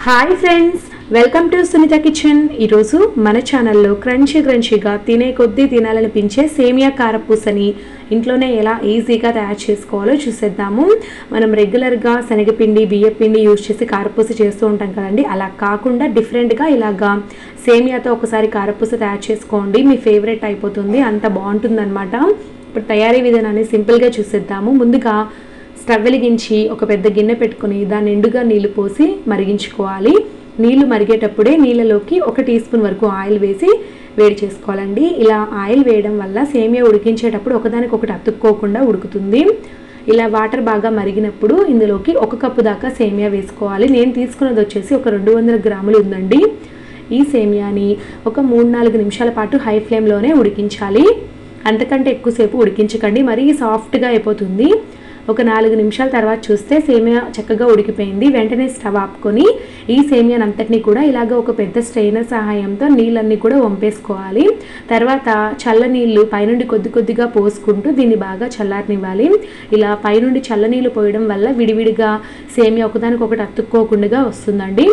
Hi friends, welcome to Sunitha kitchen. ఈరోజు మన ఛానల్లో క్రంచీగా తినే కొద్దీ తినాలనిపించే సేమియా కారపూసని ఇంట్లోనే ఎలా ఈజీగా తయారు చేసుకోవాలో చూసేద్దాము. మనం రెగ్యులర్గా శనగపిండి బియ్యపిండి యూజ్ చేసి కారపూస చేస్తూ ఉంటాం కదండి. అలా కాకుండా డిఫరెంట్గా ఇలాగా సేమియాతో ఒకసారి కారపూస తయారు చేసుకోండి, మీ ఫేవరెట్ అయిపోతుంది, అంత బాగుంటుందన్నమాట. ఇప్పుడు తయారీ విధానాన్ని సింపుల్గా చూసేద్దాము. ముందుగా స్టవ్ వెలిగించి ఒక పెద్ద గిన్నె పెట్టుకొని దాన్ని నిండుగా నీళ్లు పోసి మరిగించుకోవాలి. నీళ్లు మరిగేటప్పుడే నీళ్ళలోకి 1 టీ స్పూన్ వరకు ఆయిల్ వేసి వేడి చేసుకోవాలండి. ఇలా ఆయిల్ వేయడం వల్ల సేమియా ఉడికించేటప్పుడు ఒకదానికొకటి అతుక్కోకుండా ఉడుకుతుంది. ఇలా వాటర్ బాగా మరిగినప్పుడు ఇందులోకి 1 కప్పు దాకా సేమియా వేసుకోవాలి. నేను తీసుకున్నది వచ్చేసి ఒక 200 గ్రాములు ఉందండి. ఈ సేమియాని ఒక 3-4 నిమిషాల పాటు హై ఫ్లేమ్లోనే ఉడికించాలి. అంతకంటే ఎక్కువసేపు ఉడికించకండి, మరీ సాఫ్ట్గా అయిపోతుంది. ఒక 4 నిమిషాల తర్వాత చూస్తే సేమియా చక్కగా ఉడికిపోయింది. వెంటనే స్టవ్ ఆపుకొని ఈ సేమియాని అంతటినీ కూడా ఇలాగ ఒక పెద్ద స్ట్రైనర్ సహాయంతో నీళ్ళన్నీ కూడా వంపేసుకోవాలి. తర్వాత చల్ల నీళ్ళు పైనుండి కొద్దిగా పోసుకుంటూ దీన్ని బాగా చల్లారనివ్వాలి. ఇలా పైనుండి చల్ల నీళ్ళు పోయడం వల్ల విడివిడిగా సేమియా ఒకదానికొకటి అతుక్కోకుండా వస్తుందండి.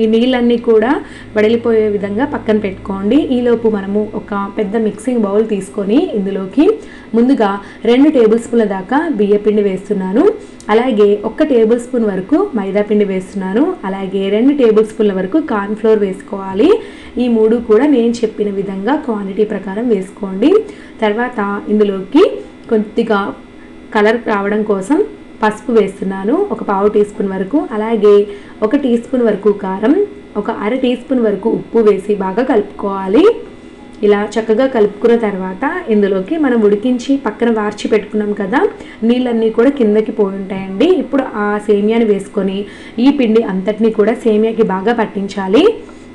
ఈ నీళ్ళన్నీ కూడా వడిలిపోయే విధంగా పక్కన పెట్టుకోండి. ఈలోపు మనము ఒక పెద్ద మిక్సింగ్ బౌల్ తీసుకొని ఇందులోకి ముందుగా 2 టేబుల్ స్పూన్ల దాకా బియ్యపిండి వేస్తున్నాను. అలాగే 1 టేబుల్ స్పూన్ వరకు మైదా పిండి వేస్తున్నాను. అలాగే 2 టేబుల్ స్పూన్ల వరకు కార్న్ ఫ్లోర్ వేసుకోవాలి. ఈ 3 కూడా నేను చెప్పిన విధంగా క్వాంటిటీ ప్రకారం వేసుకోండి. తర్వాత ఇందులోకి కొద్దిగా కలర్ రావడం కోసం పసుపు వేస్తున్నాను, ఒక 1/2 టీ స్పూన్ వరకు. అలాగే 1 టీ స్పూన్ వరకు కారం, ఒక 1/2 టీ స్పూన్ వరకు ఉప్పు వేసి బాగా కలుపుకోవాలి. ఇలా చక్కగా కలుపుకున్న తర్వాత ఇందులోకి మనం ఉడికించి పక్కన వార్చి పెట్టుకున్నాం కదా, నీళ్ళన్నీ కూడా కిందకి పోయి ఉంటాయండి. ఇప్పుడు ఆ సేమియాని వేసుకొని ఈ పిండి అంతటినీ కూడా సేమియాకి బాగా పట్టించాలి.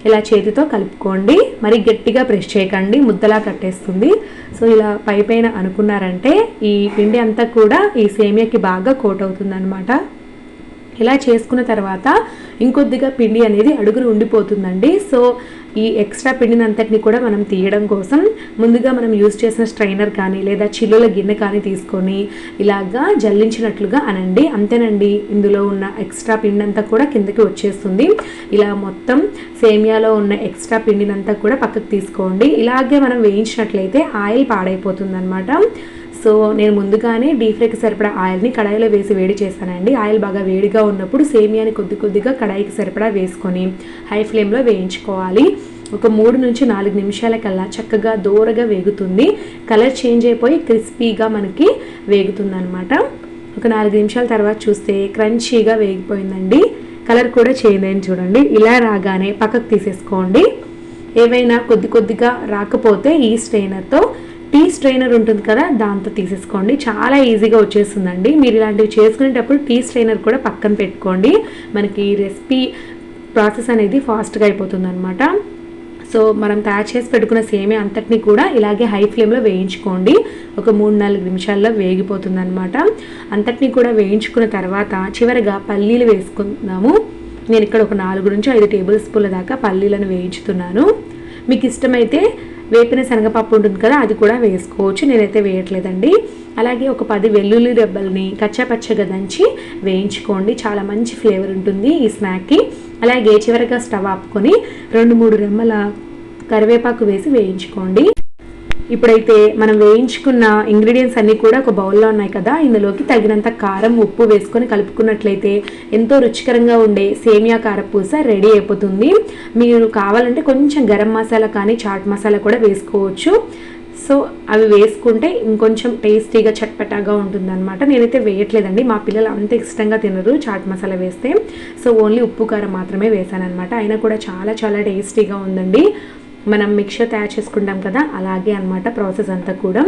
ఇలా చేతితో కలుపుకోండి, మరి గట్టిగా ప్రెస్ చేయకండి, ముద్దలా కట్టేస్తుంది. సో ఇలా పైన అనుకున్నారంటే ఈ పిండి అంతా కూడా ఈ సేమియాకి బాగా కోట్ అవుతుంది అనమాట. ఇలా చేసుకున్న తర్వాత ఇంకొద్దిగా పిండి అనేది అడుగున ఉండిపోతుందండి. సో ఈ ఎక్స్ట్రా పిండిని అంతటిని కూడా మనం తీయడం కోసం ముందుగా మనం యూజ్ చేసిన స్ట్రైనర్ కానీ లేదా చిల్లుల గిన్నె కానీ తీసుకొని ఇలాగా జల్లించినట్లుగా అనండి. అంతేనండి, ఇందులో ఉన్న ఎక్స్ట్రా పిండి అంతా కూడా కిందకి వచ్చేస్తుంది. ఇలా మొత్తం సేమియాలో ఉన్న ఎక్స్ట్రా పిండినంతా కూడా పక్కకు తీసుకోండి. ఇలాగే మనం వేయించినట్లయితే ఆయిల్ పాడైపోతుంది అనమాట. సో నేను ముందుగానే డీప్ ఫ్రైకి సరిపడా ఆయిల్ని కడాయిలో వేసి వేడి చేశానండి. ఆయిల్ బాగా వేడిగా ఉన్నప్పుడు సేమియాని కొద్దిగా కడాయికి సరిపడా వేసుకొని హై ఫ్లేమ్లో వేయించుకోవాలి. ఒక 3-4 నిమిషాల కల్లా చక్కగా దోరగా వేగుతుంది. కలర్ చేంజ్ అయిపోయి క్రిస్పీగా మనకి వేగుతుంది అనమాట. ఒక 4 నిమిషాల తర్వాత చూస్తే క్రంచీగా వేగిపోయిందండి. కలర్ కూడా చేంజ్ అయింది చూడండి. ఇలా రాగానే పక్కకు తీసేసుకోండి. ఏవైనా కొద్దిగా రాకపోతే ఈ స్ట్రైనర్తో, టీ స్ట్రైనర్ ఉంటుంది కదా, దాంతో తీసేసుకోండి. చాలా ఈజీగా వచ్చేస్తుందండి. మీరు ఇలాంటివి చేసుకునేటప్పుడు టీ స్ట్రైనర్ కూడా పక్కన పెట్టుకోండి. మనకి రెసిపీ ప్రాసెస్ అనేది ఫాస్ట్గా అయిపోతుంది అనమాట. సో మనం తయారు చేసి పెట్టుకున్న సేమియా అంతటినీ కూడా ఇలాగే హై ఫ్లేమ్లో వేయించుకోండి. ఒక 3-4 నిమిషాల్లో వేగిపోతుంది అనమాట. అంతటినీ కూడా వేయించుకున్న తర్వాత చివరిగా పల్లీలు వేసుకుందాము. నేను ఇక్కడ ఒక 4-5 టేబుల్ స్పూన్ల దాకా పల్లీలను వేయించుతున్నాను. మీకు ఇష్టమైతే వేపిన శనగపప్పు ఉంటుంది కదా, అది కూడా వేసుకోవచ్చు. నేనైతే వేయట్లేదండి. అలాగే ఒక 10 వెల్లుల్లి రెబ్బల్ని కచ్చాపచ్చగా దంచి వేయించుకోండి. చాలా మంచి ఫ్లేవర్ ఉంటుంది ఈ స్నాక్కి. అలాగే చివరిగా స్టవ్ ఆపుకొని 2-3 రెమ్మల కరివేపాకు వేసి వేయించుకోండి. ఇప్పుడైతే మనం వేయించుకున్న ఇంగ్రీడియంట్స్ అన్నీ కూడా ఒక బౌల్లో ఉన్నాయి కదా, ఇందులోకి తగినంత కారం ఉప్పు వేసుకొని కలుపుకున్నట్లయితే ఎంతో రుచికరంగా ఉండే సేమియా కారపూస రెడీ అయిపోతుంది. మీరు కావాలంటే కొంచెం గరం మసాలా కానీ చాట్ మసాలా కూడా వేసుకోవచ్చు. సో అవి వేసుకుంటే ఇంకొంచెం టేస్టీగా చట్పటాగా ఉంటుందన్నమాట. నేనైతే వేయట్లేదండి, మా పిల్లలు అంత ఇష్టంగా తినరు చాట్ మసాలా వేస్తే. సో ఓన్లీ ఉప్పు కారం మాత్రమే వేసాను అనమాట. అయినా కూడా చాలా టేస్టీగా ఉందండి. మనం మిక్చర్ తయారు చేసుకుంటాం కదా, అలాగే అనమాట ప్రాసెస్ అంతా కూడా.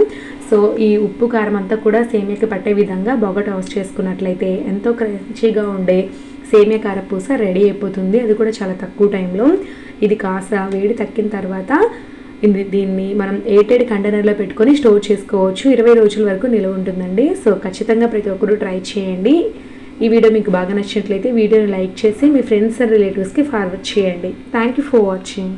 సో ఈ ఉప్పు కారం అంతా కూడా సేమియాకి పట్టే విధంగా బాగా టోస్ట్ చేసుకున్నట్లయితే ఎంతో క్రంచీగా ఉండే సేమియా కారపూస రెడీ అయిపోతుంది. అది కూడా చాలా తక్కువ టైంలో. ఇది కాస్త వేడి తగ్గిన తర్వాత దీన్ని మనం ఎయిర్టైట్ కంటైనర్లో పెట్టుకొని స్టోర్ చేసుకోవచ్చు. 20 రోజుల వరకు నిల్వ ఉంటుందండి. సో ఖచ్చితంగా ప్రతి ఒక్కరు ట్రై చేయండి. ఈ వీడియో మీకు బాగా నచ్చినట్లయితే వీడియోని లైక్ చేసి మీ ఫ్రెండ్స్ అండ్ రిలేటివ్స్కి ఫార్వర్డ్ చేయండి. Thank you for watching.